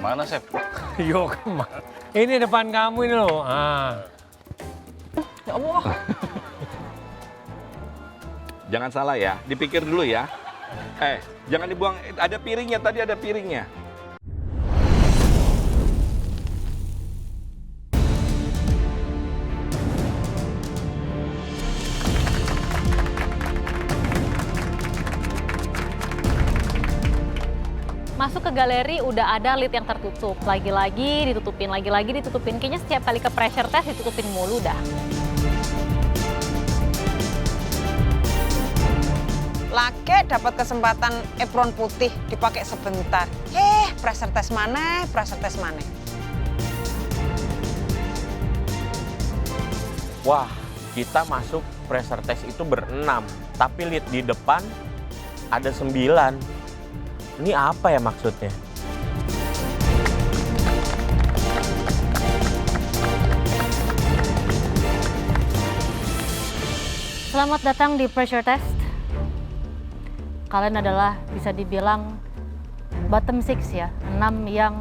Mana, Chef? Yo, ini depan kamu ini loh. Ya Allah. Jangan salah ya, dipikir dulu ya. Jangan dibuang, ada piringnya, tadi ada piringnya. Masuk ke galeri udah ada lid yang tertutup. Lagi-lagi ditutupin, lagi-lagi ditutupin. Kayaknya setiap kali ke pressure test ditutupin mulu dah. Lagi dapat kesempatan apron putih dipakai sebentar. Pressure test mana? Pressure test mana? Wah, kita masuk pressure test itu berenam, tapi lid di depan ada 9. Ini apa ya maksudnya? Selamat datang di pressure test. Kalian adalah bisa dibilang bottom 6 ya, 6 yang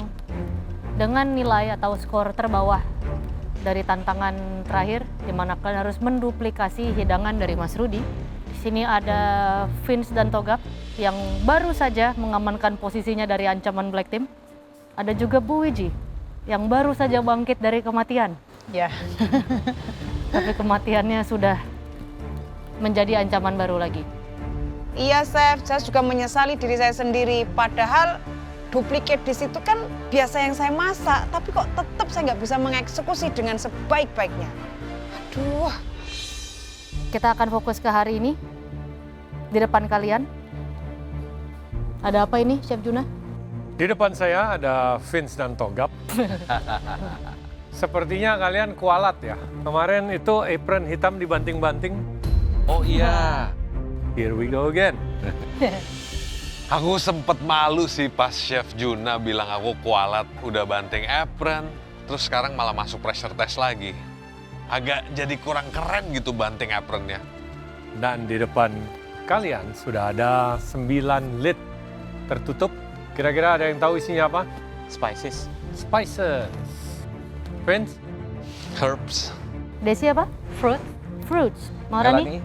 dengan nilai atau skor terbawah dari tantangan terakhir, di mana kalian harus menduplikasi hidangan dari Mas Rudi. Di sini ada Vince dan Togap yang baru saja mengamankan posisinya dari ancaman Black Team. Ada juga Bu Wiji yang baru saja bangkit dari kematian. Ya. Tapi kematiannya sudah menjadi ancaman baru lagi. Iya, Chef. Saya juga menyesali diri saya sendiri. Padahal duplikat di situ kan biasa yang saya masak, tapi kok tetap saya nggak bisa mengeksekusi dengan sebaik-baiknya. Aduh. Kita akan fokus ke hari ini. Di depan kalian. Ada apa ini, Chef Juna? Di depan saya ada Vince dan Togap. Sepertinya kalian kualat ya. Kemarin itu apron hitam dibanting-banting. Oh iya. Here we go again. Aku sempet malu sih pas Chef Juna bilang aku kualat udah banting apron, terus sekarang malah masuk pressure test lagi. Agak jadi kurang keren gitu banting apronnya. Dan di depan kalian sudah ada 9 lid tertutup. Kira-kira ada yang tahu isinya apa? Spices. Spices. Vince? Herbs. Desi apa? Fruit. Fruits. Maharani?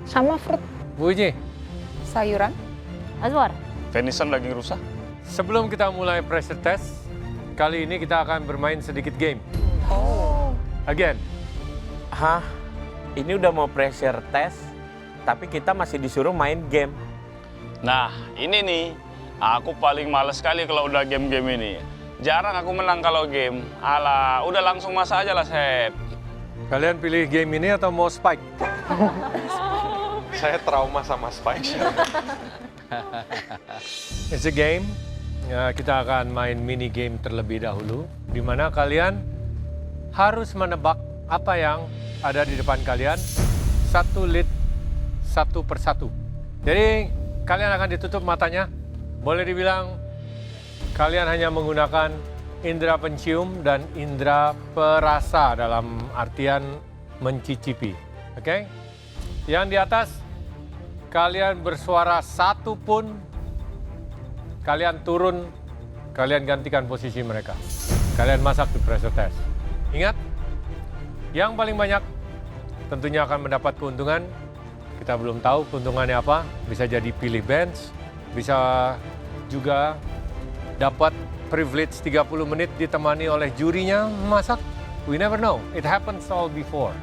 Sama fruit Bu Wiji? sayuran. Azwar? Venison daging rusa. Sebelum kita mulai pressure test, kali ini kita akan bermain sedikit game. Again. Hah? Ini udah mau pressure test, tapi kita masih disuruh main game. Nah, ini nih, aku paling males sekali kalau udah game-game ini. Jarang aku menang kalau game. Alah, udah langsung masak aja lah, Chef. Kalian pilih game ini atau mau spike? Saya trauma sama Spike. It's a game. Ya, kita akan main mini game terlebih dahulu, di mana kalian harus menebak apa yang ada di depan kalian, satu lid, satu persatu. Jadi kalian akan ditutup matanya. Boleh dibilang kalian hanya menggunakan indera pencium dan indera perasa dalam artian mencicipi. Oke? Yang di atas, kalian bersuara satu pun, kalian turun, kalian gantikan posisi mereka. Kalian masak di pressure test. Ingat, yang paling banyak tentunya akan mendapat keuntungan. Kita belum tahu keuntungannya apa. Bisa jadi pilih bench, bisa juga dapat privilege 30 menit ditemani oleh jurinya masak. We never know. It happens all before.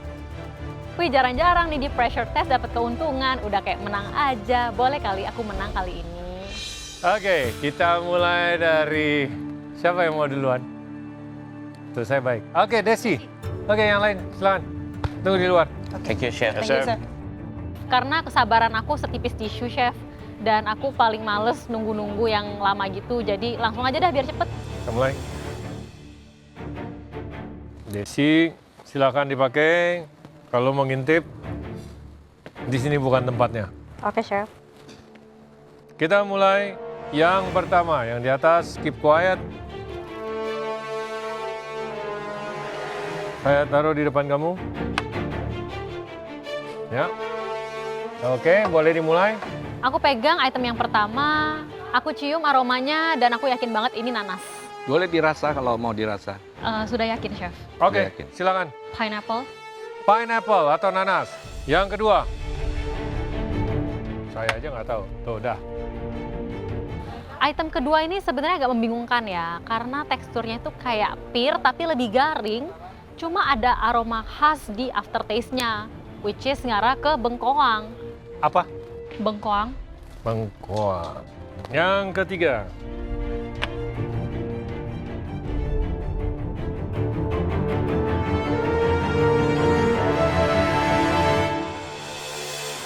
Wih, jarang-jarang nih di pressure test dapat keuntungan. Udah kayak menang aja. Boleh kali aku menang kali ini. Oke, kita mulai dari siapa yang mau duluan? Tuh, saya baik. Oke, Desi. Oke, yang lain, silakan. Tunggu di luar. Thank you, Chef. Karena kesabaran aku setipis tisu, Chef. Dan aku paling males nunggu-nunggu yang lama gitu. Jadi langsung aja dah biar cepet. Kita mulai. Desi, silakan dipakai. Kalau mau ngintip, di sini bukan tempatnya. Oke, Chef. Kita mulai yang pertama, yang di atas, keep quiet. Saya taruh di depan kamu. Ya. Oke, boleh dimulai. Aku pegang item yang pertama, aku cium aromanya dan aku yakin banget ini nanas. Boleh dirasa kalau mau dirasa. Sudah yakin, Chef. Oke, Yakin. silakan. Pineapple. Pineapple atau nanas. Yang kedua. Saya aja nggak tahu. Tuh, dah. Item kedua ini sebenarnya agak membingungkan ya, karena teksturnya itu kayak pir tapi lebih garing. Cuma ada aroma khas di aftertaste-nya, which is ngarah ke bengkoang. Apa? Bengkoang. Bengkoang. Yang ketiga.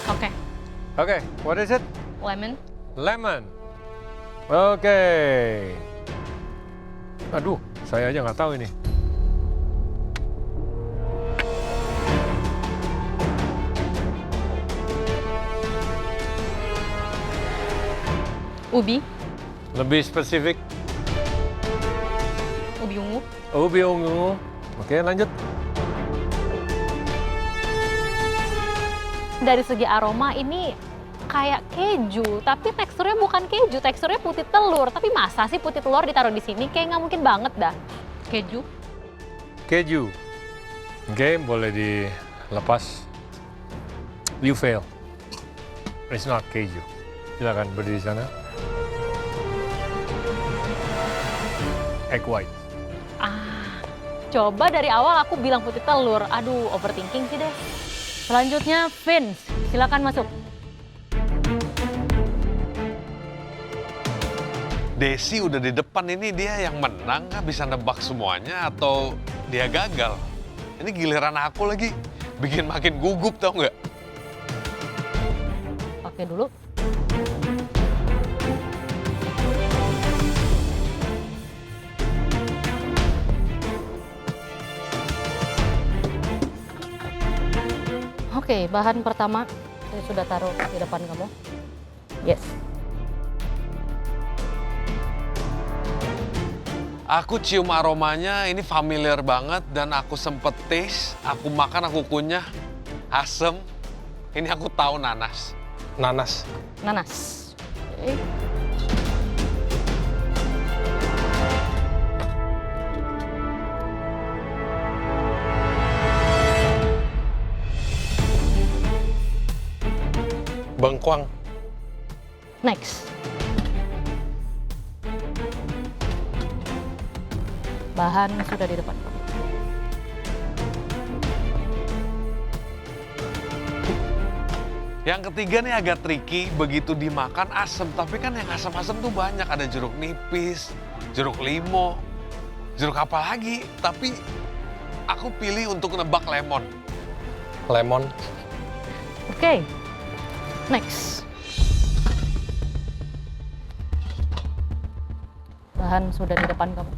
Oke. Oke, what is it? Lemon. Lemon. Oke. Aduh, saya aja nggak tahu ini. Ubi. Lebih spesifik. Ubi ungu. Ubi ungu. Oke, lanjut. Dari segi aroma ini kayak keju, tapi teksturnya bukan keju, teksturnya putih telur. Tapi masa sih putih telur ditaruh di sini? Kayak nggak mungkin banget dah. Keju. Keju. Oke, boleh dilepas. You fail. It's not keju. Silakan berdiri sana. Egg white. Coba dari awal aku bilang putih telur. Aduh, overthinking sih deh. Selanjutnya Vince, silakan masuk. Desi udah di depan, ini dia yang menang kah, bisa nebak semuanya atau dia gagal? Ini giliran aku lagi, bikin makin gugup tau nggak? Pakai dulu. Oke, bahan pertama saya sudah taruh di depan kamu. Yes. Aku cium aromanya, ini familiar banget dan aku sempet taste, aku makan, aku kunyah, asem. Ini aku tahu nanas. Nanas. Nanas. Oke. Bengkoang. Next. Bahan sudah di depan kamu. Yang ketiga nih agak tricky, begitu dimakan asem, tapi kan yang asem-asem tuh banyak. Ada jeruk nipis, jeruk limo, jeruk apa lagi. Tapi aku pilih untuk nebak lemon. Lemon. Oke. Next. Bahan sudah di depan kamu.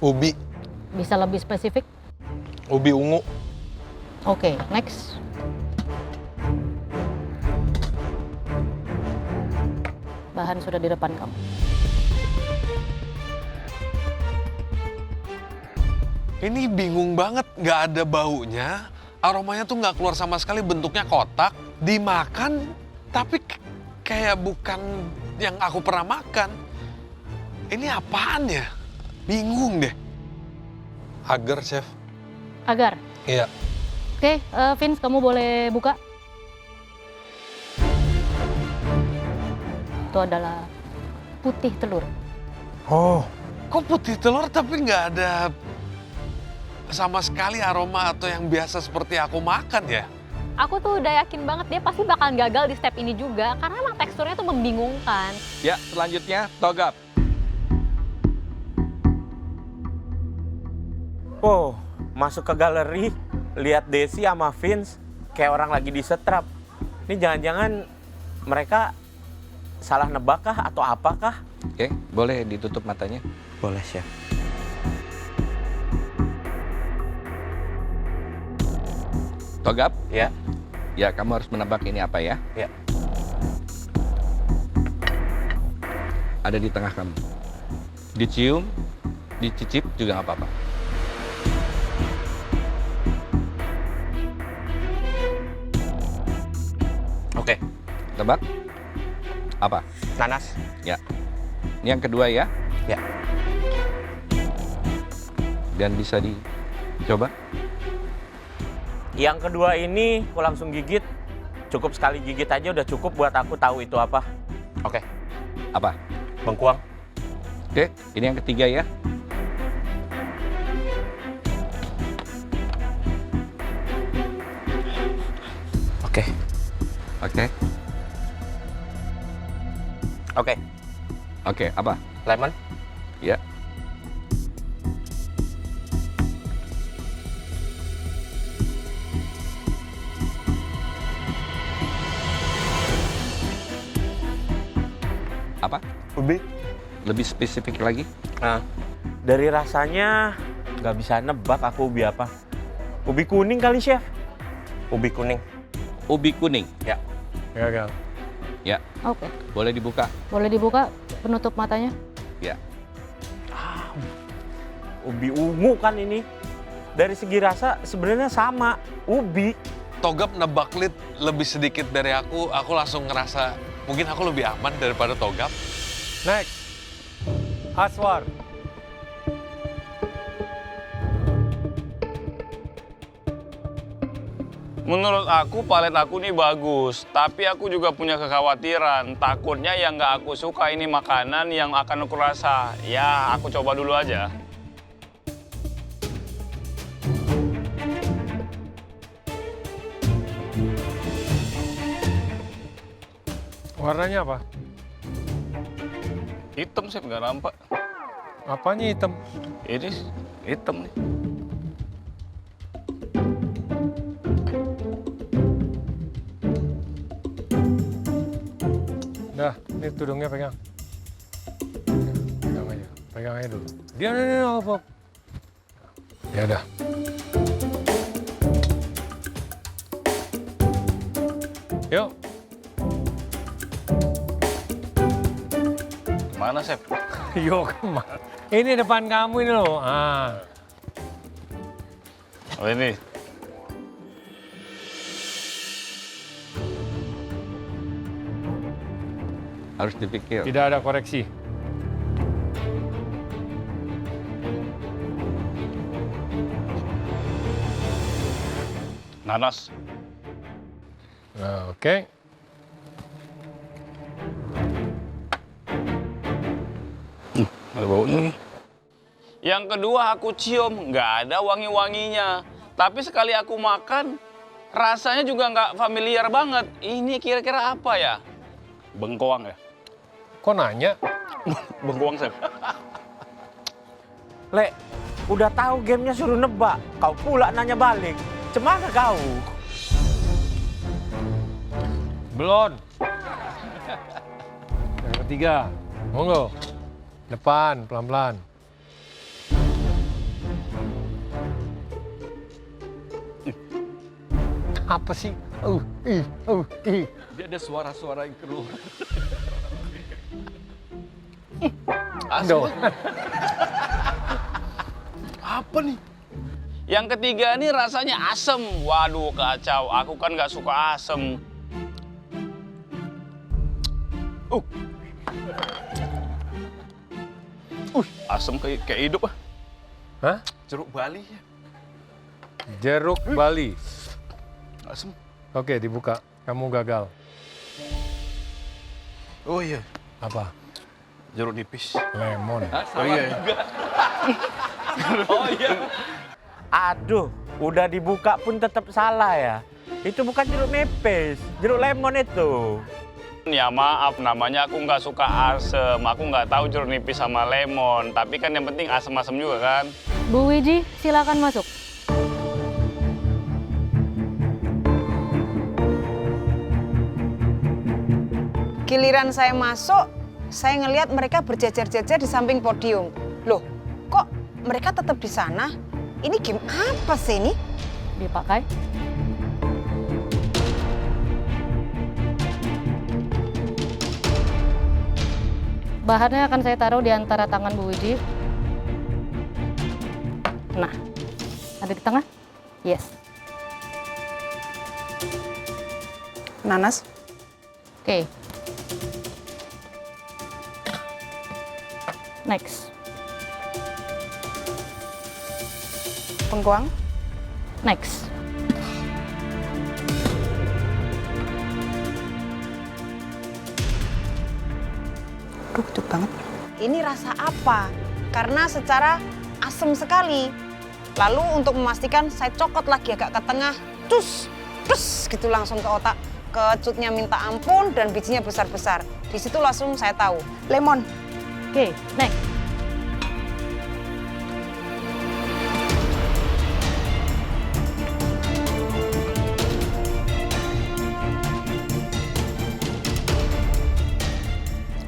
Ubi. Bisa lebih spesifik? Ubi ungu. Oke, next. Bahan sudah di depan kamu. Ini bingung banget, nggak ada baunya, aromanya tuh nggak keluar sama sekali, bentuknya kotak, dimakan, tapi kayak bukan yang aku pernah makan. Ini apaan ya? Bingung deh. Agar, Chef. Agar. Iya. Oke, Vince, kamu boleh buka. Itu adalah putih telur. Oh, Kok putih telur tapi nggak ada sama sekali aroma atau yang biasa seperti aku makan ya? Aku tuh udah yakin banget dia pasti bakalan gagal di step ini juga, karena emang teksturnya tuh membingungkan. Ya, selanjutnya Togap. Oh, masuk ke galeri, lihat Desi sama Vince kayak orang lagi disetrap. Ini jangan-jangan mereka salah nebak kah atau apakah? Oke, boleh ditutup matanya? Boleh, Chef. Togap? Ya. Ya, kamu harus menebak ini apa ya? Ya. Ada di tengah kamu. Dicium, dicicip juga nggak apa-apa. Oke, Tebak? Apa? nanas. Ya. Ini yang kedua ya? Ya. Dan bisa dicoba? Yang kedua ini aku langsung gigit. Cukup sekali gigit aja udah cukup buat aku tahu itu apa. Oke, Apa? bengkuang. Oke, ini yang ketiga ya? Oke. Oke. Oke, Oke, apa? lemon. Ya. Apa? Ubi. Lebih spesifik lagi? Nah, dari rasanya nggak bisa nebak aku ubi apa. Ubi kuning kali, Chef. Ubi kuning. Ubi kuning. Ya. Gagal. Ya, Oke, boleh dibuka. boleh dibuka penutup matanya. Ya. Ubi ungu kan ini. Dari segi rasa sebenarnya sama. Ubi. Togap nebak lead lebih sedikit dari aku langsung ngerasa mungkin aku lebih aman daripada Togap. Next. Aswar. Menurut aku palet aku nih bagus, tapi aku juga punya kekhawatiran. Takutnya yang nggak aku suka ini makanan yang akan aku rasa. Ya, aku coba dulu aja. Warnanya apa? Hitam sih, nggak nampak. Apanya hitam? Ini hitam nih. Dah, ini tudungnya pegang. Pegang aja. Pegang aja dulu. Diam, apa? Ya udah. Yuk. Mana, Chef? Yuk, kemana? Ini depan kamu ini loh. Ah. Oh, ini. Harus dipikir. Tidak ada koreksi. Nanas. Nah, oke. Ada baunya nih. Yang kedua aku cium, nggak ada wangi-wanginya. Tapi sekali aku makan, rasanya juga nggak familiar banget. Ini kira-kira apa ya? Bengkoang ya? Kok nanya? Bengkoang, Chef. Le, udah tahu gamenya suruh nebak. Kau pula nanya balik. Cemana kau? Belum. Yang ketiga. Monggo. Depan, pelan-pelan. Apa sih? Dia ada suara-suara yang keluar. Aduh. Apa nih? Yang ketiga ini rasanya asem. Waduh, kacau. Aku kan nggak suka asem. Asem kayak hidup ah. Hah? Jeruk Bali ya? Jeruk Bali. Asem. Oke, dibuka. Kamu gagal. Oh iya, Apa? jeruk nipis. Lemon. Oh iya. Aduh, udah dibuka pun tetap salah ya. Itu bukan jeruk nipis, jeruk lemon itu. Ya maaf, namanya aku nggak suka asem. Aku nggak tahu jeruk nipis sama lemon. Tapi kan yang penting asem-asem juga kan. Bu Wiji, silakan masuk. Giliran saya masuk, saya ngelihat mereka berjejer-jejer di samping podium. Loh, kok mereka tetap di sana? Ini game apa sih ini? Dipakai. Bahannya akan saya taruh di antara tangan Bu Wiji. Nah, ada di tengah? Yes. Nanas, Oke. Next. Bengkoang. Next. Aduh, kecut banget. Ini rasa apa? Karena secara asam sekali. Lalu untuk memastikan saya cokot lagi agak ke tengah. Cus gitu langsung ke otak. Kecutnya minta ampun dan bijinya besar-besar. Di situ langsung saya tahu. Lemon. Oke, next.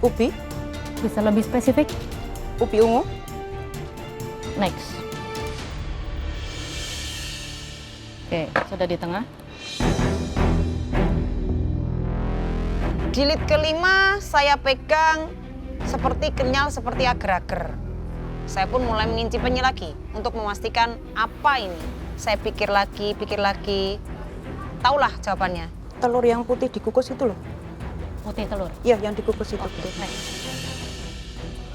Ubi. Bisa lebih spesifik? Ubi ungu. Next. Oke, sudah di tengah. Jilid kelima saya pegang seperti kenyal, seperti agar-agar. Saya pun mulai mengincipinya lagi untuk memastikan apa ini. Saya pikir lagi. Taulah jawabannya. Telur yang putih dikukus itu loh. Putih telur. Iya, yang dikukus itu. Next.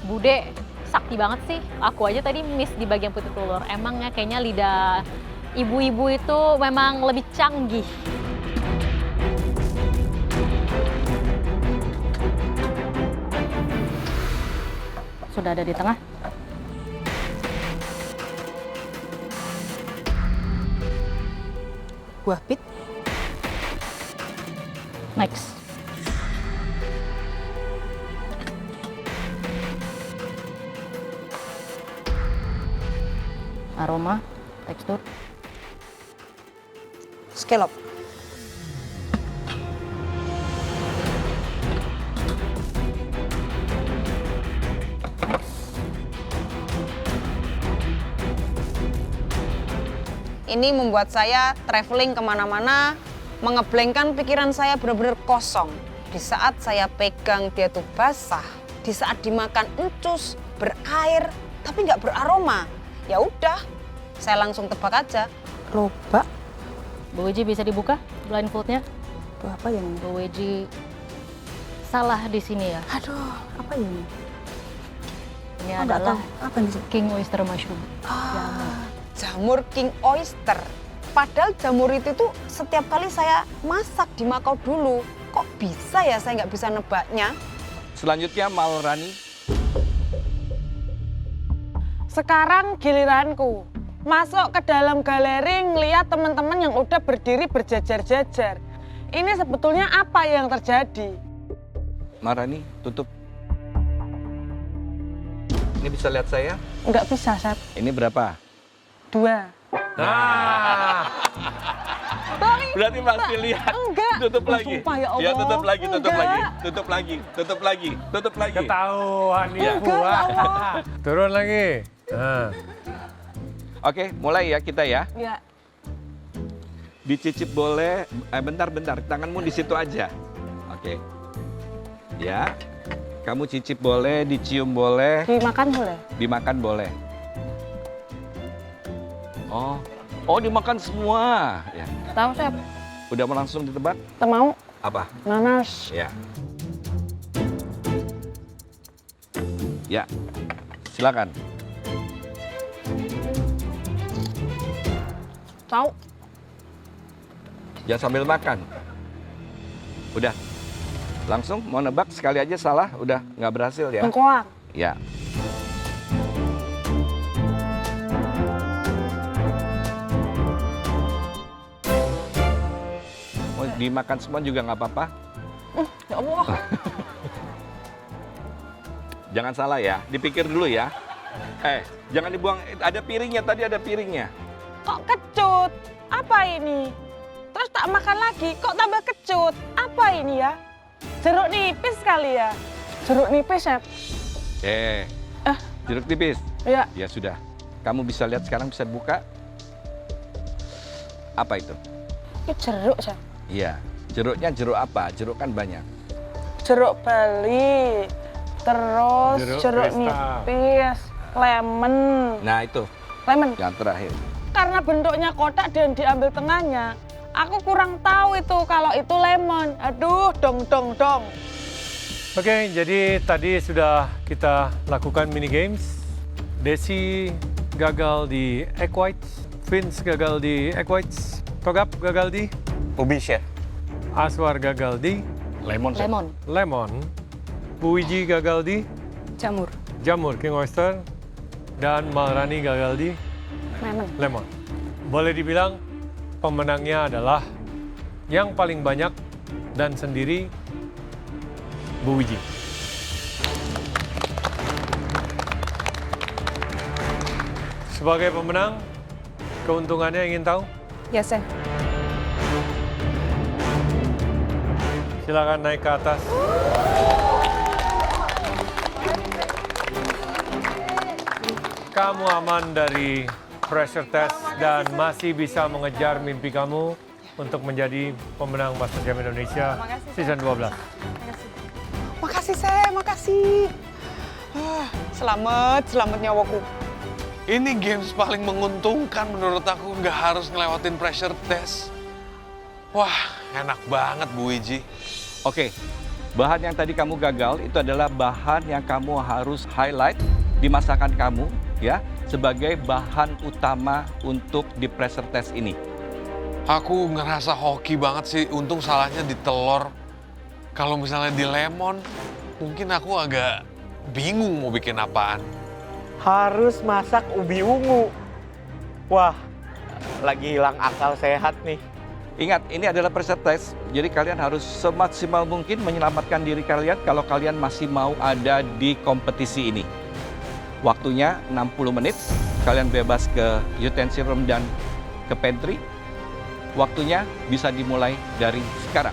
Bude, sakti banget sih. Aku aja tadi miss di bagian putih telur. Emangnya kayaknya lidah ibu-ibu itu memang lebih canggih. Sudah ada di tengah. Buah pit. Next. Aroma, tekstur. Scallop. Ini membuat saya traveling kemana-mana, mengeblankkan pikiran saya benar-benar kosong. Di saat saya pegang dia tuh basah, di saat dimakan encus, berair, tapi nggak beraroma. Ya udah, saya langsung tebak aja. Lobak. Bu Weji bisa dibuka blindfoldnya? Itu apa yang ini? Bu Weji salah di sini ya. Aduh, apa ini? Ini Oh, nggak adalah tahu. Apa ini? king oyster mushroom. Jamur king oyster. Padahal jamur itu tuh setiap kali saya masak di Makau dulu. Kok bisa ya saya nggak bisa nebaknya? Selanjutnya Maharani. Sekarang giliranku. Masuk ke dalam galeri ngeliat teman-teman yang udah berdiri berjajar-jajar. Ini sebetulnya apa yang terjadi? Maharani, tutup. Ini bisa lihat saya? Nggak bisa, Chef. Ini berapa? 2. Nah, Berarti masih lihat. Enggak. Tutup Oh, lagi. sumpah, ya Allah. Ya, tutup lagi, tutup Enggak. lagi. Tutup lagi, tutup lagi, tutup lagi. ketahuan Iya. ibu. Enggak, ya Allah. Turun lagi. Nah. Oke, mulai ya kita ya. Ya. Dicicip boleh. Bentar. Tanganmu di situ aja. Oke. Ya. Kamu cicip boleh, dicium boleh, Dimakan boleh? dimakan boleh. Oh, dimakan semua. Ya. Tahu Chef? Udah mau langsung ditebak? Kita mau Apa? nanas. Ya. Ya. Silakan. Tahu? Jangan sambil makan. Udah. Langsung mau nebak sekali aja salah, udah nggak berhasil ya. Bengkoang. Ya. Mau dimakan semua juga nggak apa-apa. Ya Allah. Jangan salah ya, dipikir dulu ya. Jangan dibuang, ada piringnya, tadi ada piringnya. Kok kecut? Apa ini? Terus tak makan lagi, kok tambah kecut? Apa ini ya? Jeruk nipis kali ya? Jeruk nipis, Chef. Jeruk tipis. Ya. Ya sudah, kamu bisa lihat sekarang, bisa buka. Apa itu? Ini jeruk, Chef. Iya, jeruknya jeruk apa? Jeruk kan banyak. Jeruk Bali, terus Jeruk jeruk pesta. nipis, lemon. Nah itu, Lemon. yang terakhir. Karena bentuknya kotak dan diambil tengahnya, Aku kurang tahu itu kalau itu lemon. Aduh, dong. Oke, jadi tadi sudah kita lakukan mini games. Desi gagal di egg whites, Vince gagal di egg whites, Togap gagal di, Ubi, chef. Aswar gagal di Lemon, Chef. lemon, Bu Wiji gagal di Jamur. jamur king oyster, dan Malrani gagal di lemon. Boleh dibilang pemenangnya adalah yang paling banyak dan sendiri Bu Wiji. Sebagai pemenang, keuntungannya ingin tahu? Ya, Chef. Silakan naik ke atas. Kamu aman dari pressure test dan masih bisa mengejar mimpi kamu untuk menjadi pemenang MasterChef Indonesia season 12. Makasih, Chef. Makasih. Selamat nyawaku. Ini games paling menguntungkan menurut aku, nggak harus ngelewatin pressure test. Wah, enak banget Bu Wiji. Oke, bahan yang tadi kamu gagal itu adalah bahan yang kamu harus highlight di masakan kamu ya sebagai bahan utama untuk di pressure test ini. Aku ngerasa hoki banget sih, untung salahnya di telur. Kalau misalnya di lemon, mungkin aku agak bingung mau bikin apaan. Harus masak ubi ungu. Wah, lagi hilang akal sehat nih. Ingat, ini adalah pressure test, jadi kalian harus semaksimal mungkin menyelamatkan diri kalian kalau kalian masih mau ada di kompetisi ini. Waktunya 60 menit, kalian bebas ke utensil room dan ke pantry. Waktunya bisa dimulai dari sekarang.